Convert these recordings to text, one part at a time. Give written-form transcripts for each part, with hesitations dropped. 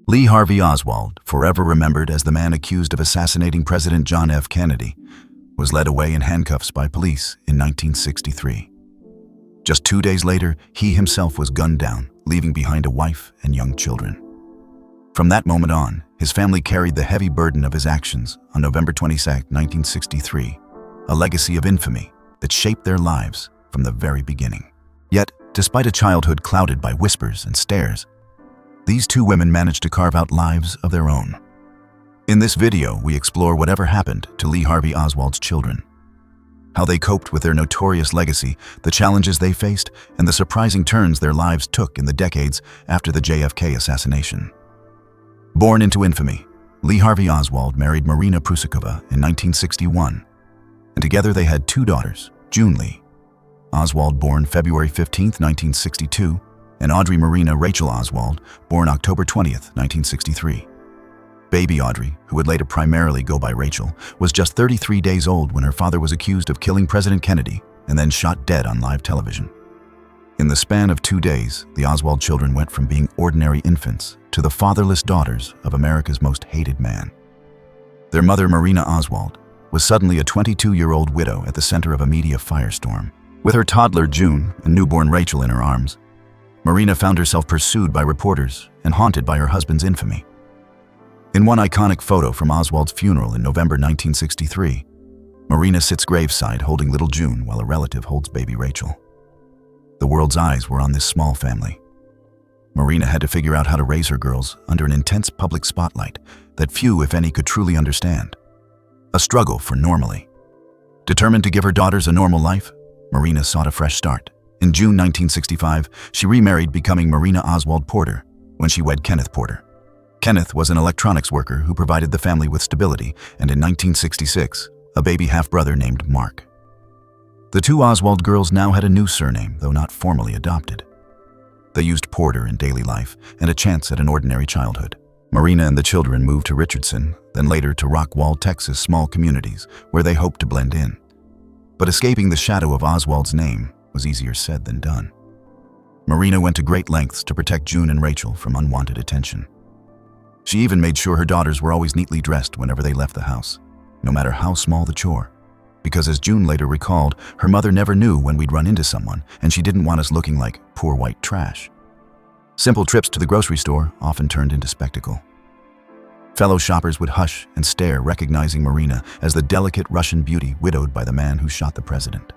Lee Harvey Oswald, forever remembered as the man accused of assassinating President John F. Kennedy, was led away in handcuffs by police in 1963. Just 2 days later, he himself was gunned down, leaving behind a wife and young children. From that moment on, his family carried the heavy burden of his actions on November 22, 1963, a legacy of infamy that shaped their lives from the very beginning. Yet, despite a childhood clouded by whispers and stares, these two women managed to carve out lives of their own. In this video, we explore whatever happened to Lee Harvey Oswald's children, how they coped with their notorious legacy, the challenges they faced, and the surprising turns their lives took in the decades after the JFK assassination. Born into infamy, Lee Harvey Oswald married Marina in 1961, and together they had two daughters, June Lee Oswald, born February 15, 1962, and Audrey Marina Rachel Oswald, born October 20, 1963. Baby Audrey, who would later primarily go by Rachel, was just 33 days old when her father was accused of killing President Kennedy and then shot dead on live television. In the span of 2 days, the Oswald children went from being ordinary infants to the fatherless daughters of America's most hated man. Their mother, Marina Oswald, was suddenly a 22-year-old widow at the center of a media firestorm. With her toddler June and newborn Rachel in her arms, Marina found herself pursued by reporters and haunted by her husband's infamy. In one iconic photo from Oswald's funeral in November 1963, Marina sits graveside holding little June while a relative holds baby Rachel. The world's eyes were on this small family. Marina had to figure out how to raise her girls under an intense public spotlight that few, if any, could truly understand. A struggle for normalcy. Determined to give her daughters a normal life, Marina sought a fresh start. In June 1965, she remarried, becoming Marina Oswald Porter when she wed Kenneth Porter. Kenneth was an electronics worker who provided the family with stability, and in 1966, a baby half-brother named Mark. The two Oswald girls now had a new surname, though not formally adopted. They used Porter in daily life and a chance at an ordinary childhood. Marina and the children moved to Richardson, then later to Rockwall, Texas, small communities where they hoped to blend in. But escaping the shadow of Oswald's name was easier said than done. Marina went to great lengths to protect June and Rachel from unwanted attention. She even made sure her daughters were always neatly dressed whenever they left the house, no matter how small the chore. Because as June later recalled, her mother never knew when we'd run into someone, and she didn't want us looking like poor white trash. Simple trips to the grocery store often turned into spectacle. Fellow shoppers would hush and stare, recognizing Marina as the delicate Russian beauty widowed by the man who shot the president.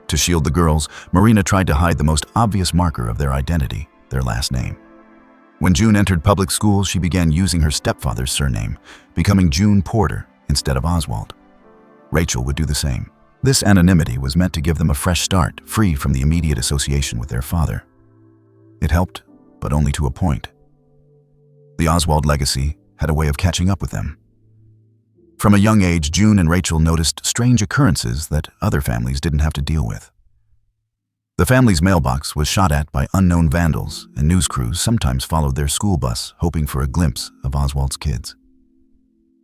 To shield the girls, Marina tried to hide the most obvious marker of their identity, their last name. When June entered public school, she began using her stepfather's surname, becoming June Porter instead of Oswald. Rachel would do the same. This anonymity was meant to give them a fresh start, free from the immediate association with their father. It helped, but only to a point. The Oswald legacy had a way of catching up with them. From a young age, June and Rachel noticed strange occurrences that other families didn't have to deal with. The family's mailbox was shot at by unknown vandals, and news crews sometimes followed their school bus, hoping for a glimpse of Oswald's kids.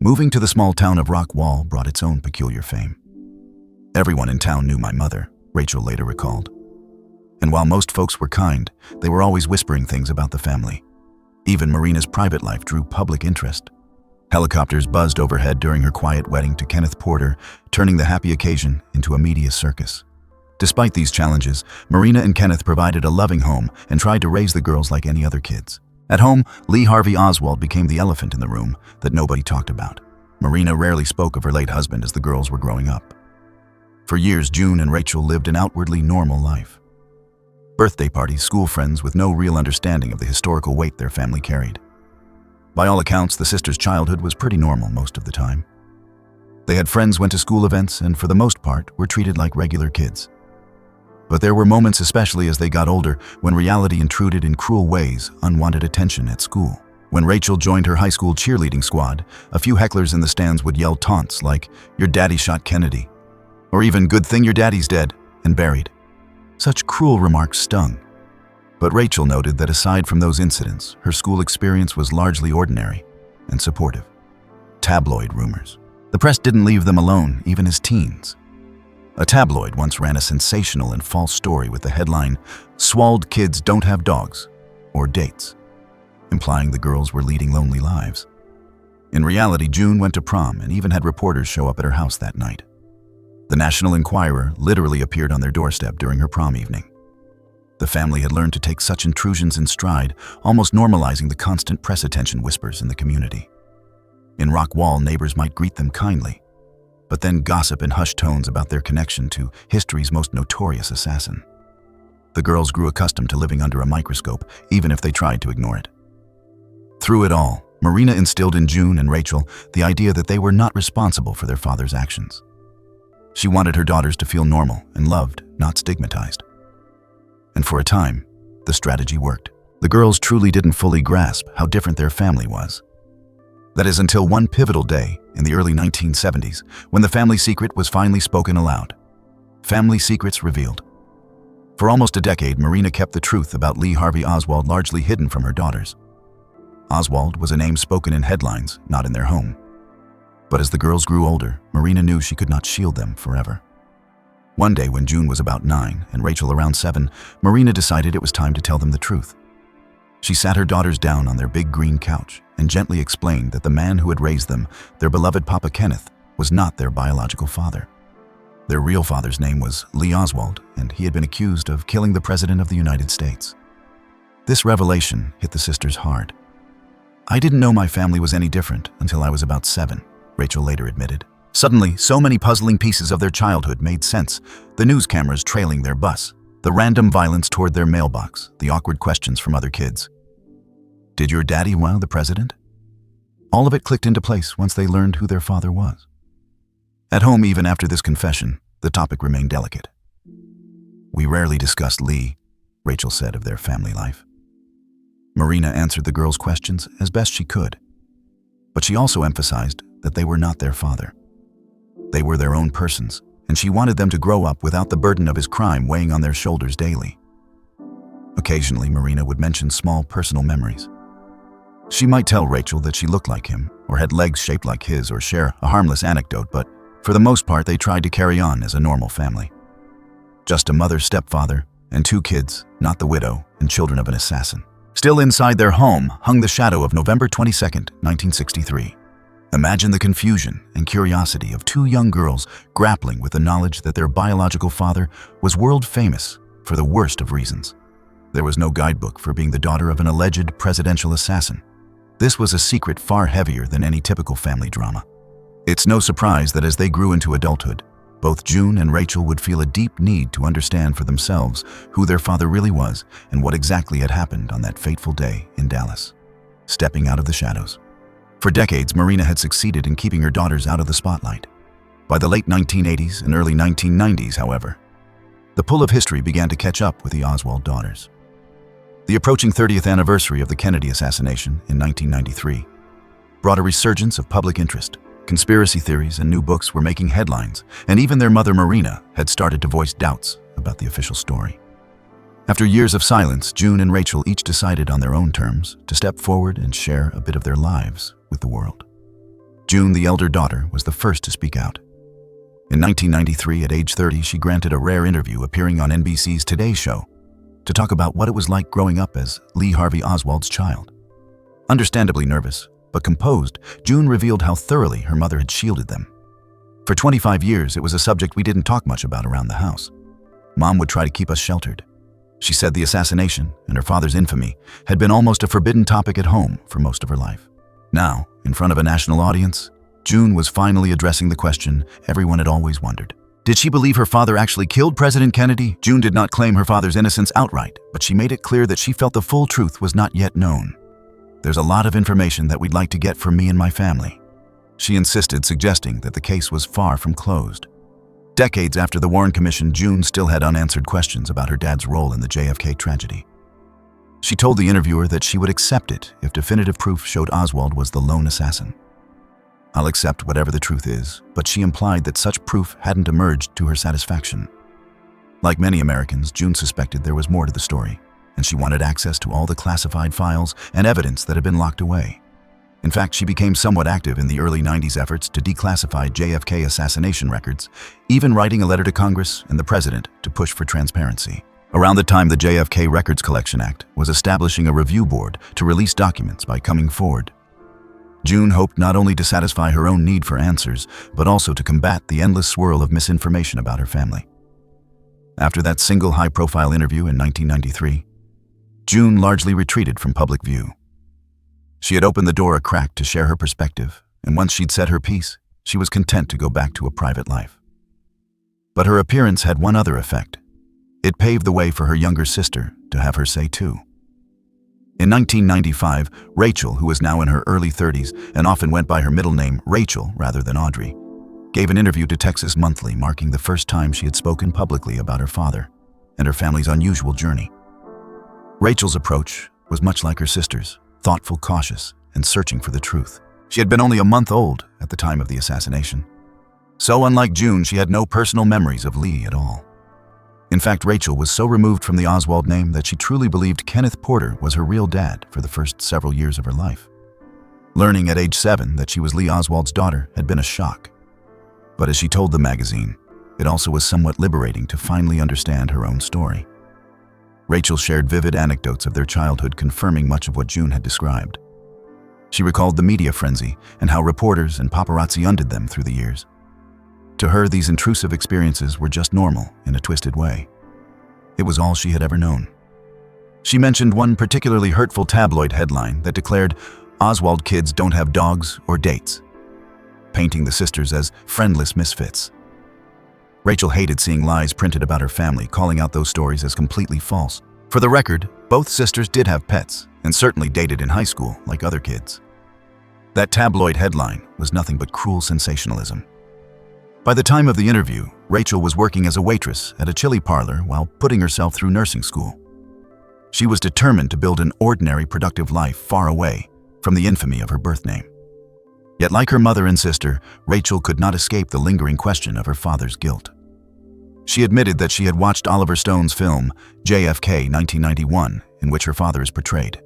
Moving to the small town of Rockwall brought its own peculiar fame. Everyone in town knew my mother, Rachel later recalled. And while most folks were kind, they were always whispering things about the family. Even Marina's private life drew public interest. Helicopters buzzed overhead during her quiet wedding to Kenneth Porter, turning the happy occasion into a media circus. Despite these challenges, Marina and Kenneth provided a loving home and tried to raise the girls like any other kids. At home, Lee Harvey Oswald became the elephant in the room that nobody talked about. Marina rarely spoke of her late husband as the girls were growing up. For years, June and Rachel lived an outwardly normal life. Birthday parties, school friends with no real understanding of the historical weight their family carried. By all accounts, the sisters' childhood was pretty normal most of the time. They had friends, went to school events, and for the most part, were treated like regular kids. But there were moments, especially as they got older, when reality intruded in cruel ways, unwanted attention at school. When Rachel joined her high school cheerleading squad, a few hecklers in the stands would yell taunts like, "Your daddy shot Kennedy," or even, "Good thing your daddy's dead and buried." Such cruel remarks stung. But Rachel noted that aside from those incidents, her school experience was largely ordinary and supportive. Tabloid rumors. The press didn't leave them alone, even as teens. A tabloid once ran a sensational and false story with the headline, "Swald kids don't have dogs or dates." implying the girls were leading lonely lives. In reality, June went to prom and even had reporters show up at her house that night. The National Enquirer literally appeared on their doorstep during her prom evening. The family had learned to take such intrusions in stride, almost normalizing the constant press attention whispers in the community. In Rock Wall, neighbors might greet them kindly, but then gossip in hushed tones about their connection to history's most notorious assassin. The girls grew accustomed to living under a microscope, even if they tried to ignore it. Through it all, Marina instilled in June and Rachel the idea that they were not responsible for their father's actions. She wanted her daughters to feel normal and loved, not stigmatized. And for a time, the strategy worked. The girls truly didn't fully grasp how different their family was. That is until one pivotal day in the early 1970s, when the family secret was finally spoken aloud. Family secrets revealed. For almost a decade, Marina kept the truth about Lee Harvey Oswald largely hidden from her daughters. Oswald was a name spoken in headlines, not in their home. But as the girls grew older, Marina knew she could not shield them forever. One day, when June was about 9 and Rachel around 7, Marina decided it was time to tell them the truth. She sat her daughters down on their big green couch and gently explained that the man who had raised them, their beloved Papa Kenneth, was not their biological father. Their real father's name was Lee Oswald, and he had been accused of killing the President of the United States. This revelation hit the sisters hard. "I didn't know my family was any different until I was about 7, Rachel later admitted. Suddenly, so many puzzling pieces of their childhood made sense. The news cameras trailing their bus, the random violence toward their mailbox, the awkward questions from other kids. Did your daddy wow the president? All of it clicked into place once they learned who their father was. At home, even after this confession, the topic remained delicate. We rarely discussed Lee, Rachel said of their family life. Marina answered the girls' questions as best she could, but she also emphasized that they were not their father. They were their own persons, and she wanted them to grow up without the burden of his crime weighing on their shoulders daily. Occasionally, Marina would mention small personal memories. She might tell Rachel that she looked like him, or had legs shaped like his, or share a harmless anecdote, but for the most part, they tried to carry on as a normal family. Just a mother, stepfather, and 2 kids, not the widow and children of an assassin. Still inside their home hung the shadow of November 22, 1963. Imagine the confusion and curiosity of 2 young girls grappling with the knowledge that their biological father was world famous for the worst of reasons. There was no guidebook for being the daughter of an alleged presidential assassin. This was a secret far heavier than any typical family drama. It's no surprise that as they grew into adulthood, both June and Rachel would feel a deep need to understand for themselves who their father really was and what exactly had happened on that fateful day in Dallas. Stepping out of the shadows. For decades, Marina had succeeded in keeping her daughters out of the spotlight. By the late 1980s and early 1990s, however, the pull of history began to catch up with the Oswald daughters. The approaching 30th anniversary of the Kennedy assassination in 1993 brought a resurgence of public interest. Conspiracy theories and new books were making headlines, and even their mother Marina had started to voice doubts about the official story. After years of silence, June and Rachel each decided on their own terms to step forward and share a bit of their lives with the world. June, the elder daughter, was the first to speak out. In 1993, at age 30, she granted a rare interview appearing on NBC's Today Show to talk about what it was like growing up as Lee Harvey Oswald's child. Understandably nervous, but composed, June revealed how thoroughly her mother had shielded them. For 25 years, it was a subject we didn't talk much about around the house. Mom would try to keep us sheltered. She said the assassination and her father's infamy had been almost a forbidden topic at home for most of her life. Now, in front of a national audience, June was finally addressing the question everyone had always wondered. Did she believe her father actually killed President Kennedy? June did not claim her father's innocence outright, but she made it clear that she felt the full truth was not yet known. There's a lot of information that we'd like to get from me and my family, she insisted, suggesting that the case was far from closed. Decades after the Warren Commission, June still had unanswered questions about her dad's role in the JFK tragedy. She told the interviewer that she would accept it if definitive proof showed Oswald was the lone assassin. I'll accept whatever the truth is, but she implied that such proof hadn't emerged to her satisfaction. Like many Americans, June suspected there was more to the story, and she wanted access to all the classified files and evidence that had been locked away. In fact, she became somewhat active in the early 90s efforts to declassify JFK assassination records, even writing a letter to Congress and the president to push for transparency. Around the time the JFK Records Collection Act was establishing a review board to release documents by coming forward, June hoped not only to satisfy her own need for answers, but also to combat the endless swirl of misinformation about her family. After that single high-profile interview in 1993, June largely retreated from public view. She had opened the door a crack to share her perspective, and once she'd said her piece, she was content to go back to a private life. But her appearance had one other effect. It paved the way for her younger sister to have her say too. In 1995, Rachel, who was now in her early 30s and often went by her middle name Rachel rather than Audrey, gave an interview to Texas Monthly, marking the first time she had spoken publicly about her father and her family's unusual journey. Rachel's approach was much like her sister's, thoughtful, cautious, and searching for the truth. She had been only a month old at the time of the assassination. So unlike June, she had no personal memories of Lee at all. In fact, Rachel was so removed from the Oswald name that she truly believed Kenneth Porter was her real dad for the first several years of her life. Learning at age 7 that she was Lee Oswald's daughter had been a shock. But as she told the magazine, it also was somewhat liberating to finally understand her own story. Rachel shared vivid anecdotes of their childhood, confirming much of what June had described. She recalled the media frenzy and how reporters and paparazzi undid them through the years. To her, these intrusive experiences were just normal in a twisted way. It was all she had ever known. She mentioned one particularly hurtful tabloid headline that declared, "Oswald kids don't have dogs or dates," painting the sisters as friendless misfits. Rachel hated seeing lies printed about her family, calling out those stories as completely false. For the record, both sisters did have pets and certainly dated in high school like other kids. That tabloid headline was nothing but cruel sensationalism. By the time of the interview, Rachel was working as a waitress at a chili parlor while putting herself through nursing school. She was determined to build an ordinary, productive life far away from the infamy of her birth name. Yet like her mother and sister, Rachel could not escape the lingering question of her father's guilt. She admitted that she had watched Oliver Stone's film, JFK 1991, in which her father is portrayed.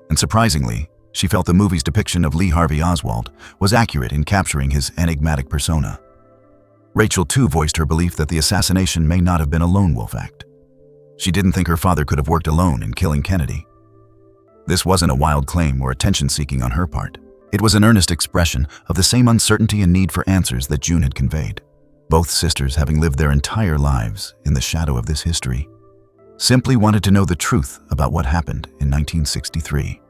And surprisingly, she felt the movie's depiction of Lee Harvey Oswald was accurate in capturing his enigmatic persona. Rachel too voiced her belief that the assassination may not have been a lone wolf act. She didn't think her father could have worked alone in killing Kennedy. This wasn't a wild claim or attention-seeking on her part. It was an earnest expression of the same uncertainty and need for answers that June had conveyed. Both sisters, having lived their entire lives in the shadow of this history, simply wanted to know the truth about what happened in 1963.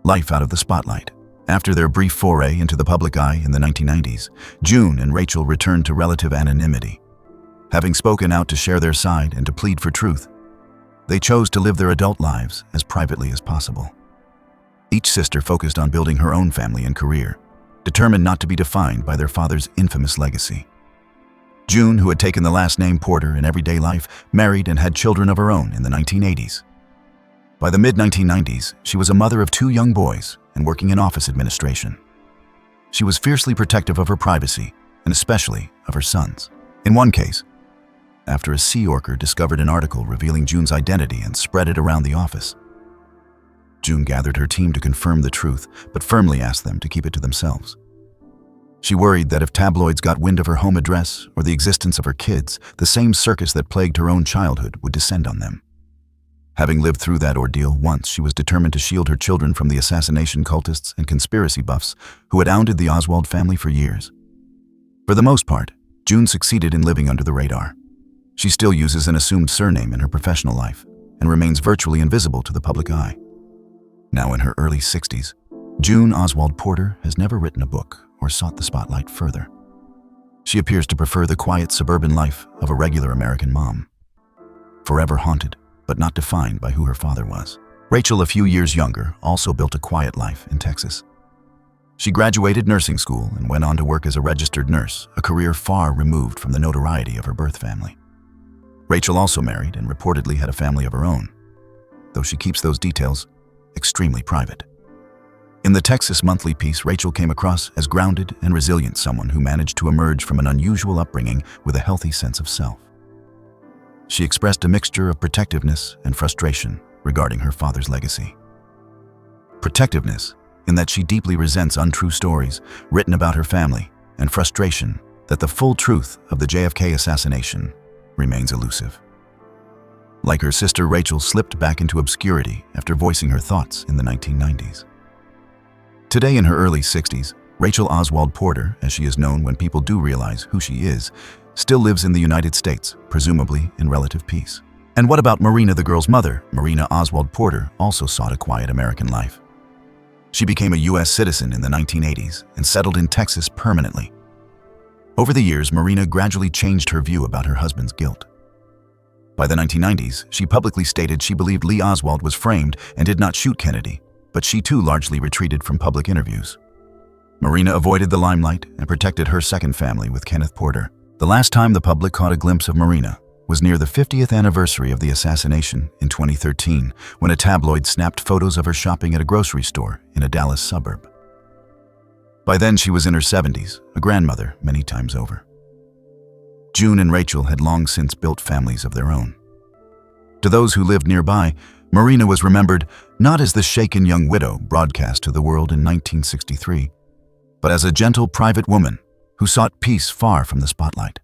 Life out of the spotlight. After their brief foray into the public eye in the 1990s, June and Rachel returned to relative anonymity. Having spoken out to share their side and to plead for truth, they chose to live their adult lives as privately as possible. Each sister focused on building her own family and career, determined not to be defined by their father's infamous legacy. June, who had taken the last name Porter in everyday life, married and had children of her own in the 1980s. By the mid-1990s, she was a mother of 2 young boys and working in office administration. She was fiercely protective of her privacy, and especially of her sons. In one case, after a sea orca discovered an article revealing June's identity and spread it around the office, June gathered her team to confirm the truth, but firmly asked them to keep it to themselves. She worried that if tabloids got wind of her home address or the existence of her kids, the same circus that plagued her own childhood would descend on them. Having lived through that ordeal once, she was determined to shield her children from the assassination cultists and conspiracy buffs who had hounded the Oswald family for years. For the most part, June succeeded in living under the radar. She still uses an assumed surname in her professional life and remains virtually invisible to the public eye. Now in her early 60s, June Oswald Porter has never written a book or sought the spotlight further. She appears to prefer the quiet suburban life of a regular American mom, forever haunted but not defined by who her father was. Rachel, a few years younger, also built a quiet life in Texas. She graduated nursing school and went on to work as a registered nurse, a career far removed from the notoriety of her birth family. Rachel also married and reportedly had a family of her own, though she keeps those details extremely private. In the Texas Monthly piece, Rachel came across as grounded and resilient, someone who managed to emerge from an unusual upbringing with a healthy sense of self. She expressed a mixture of protectiveness and frustration regarding her father's legacy. Protectiveness, in that she deeply resents untrue stories written about her family, and frustration that the full truth of the JFK assassination remains elusive. Like her sister, Rachel slipped back into obscurity after voicing her thoughts in the 1990s. Today, in her early 60s, Rachel Oswald Porter, as she is known when people do realize who she is, still lives in the United States, presumably in relative peace. And what about Marina, the girl's mother? Marina Oswald Porter also sought a quiet American life. She became a U.S. citizen in the 1980s and settled in Texas permanently. Over the years, Marina gradually changed her view about her husband's guilt. By the 1990s, she publicly stated she believed Lee Oswald was framed and did not shoot Kennedy, but she too largely retreated from public interviews. Marina avoided the limelight and protected her second family with Kenneth Porter. The last time the public caught a glimpse of Marina was near the 50th anniversary of the assassination in 2013, when a tabloid snapped photos of her shopping at a grocery store in a Dallas suburb. By then, she was in her 70s, a grandmother many times over. June and Rachel had long since built families of their own. To those who lived nearby, Marina was remembered not as the shaken young widow broadcast to the world in 1963, but as a gentle private woman who sought peace far from the spotlight.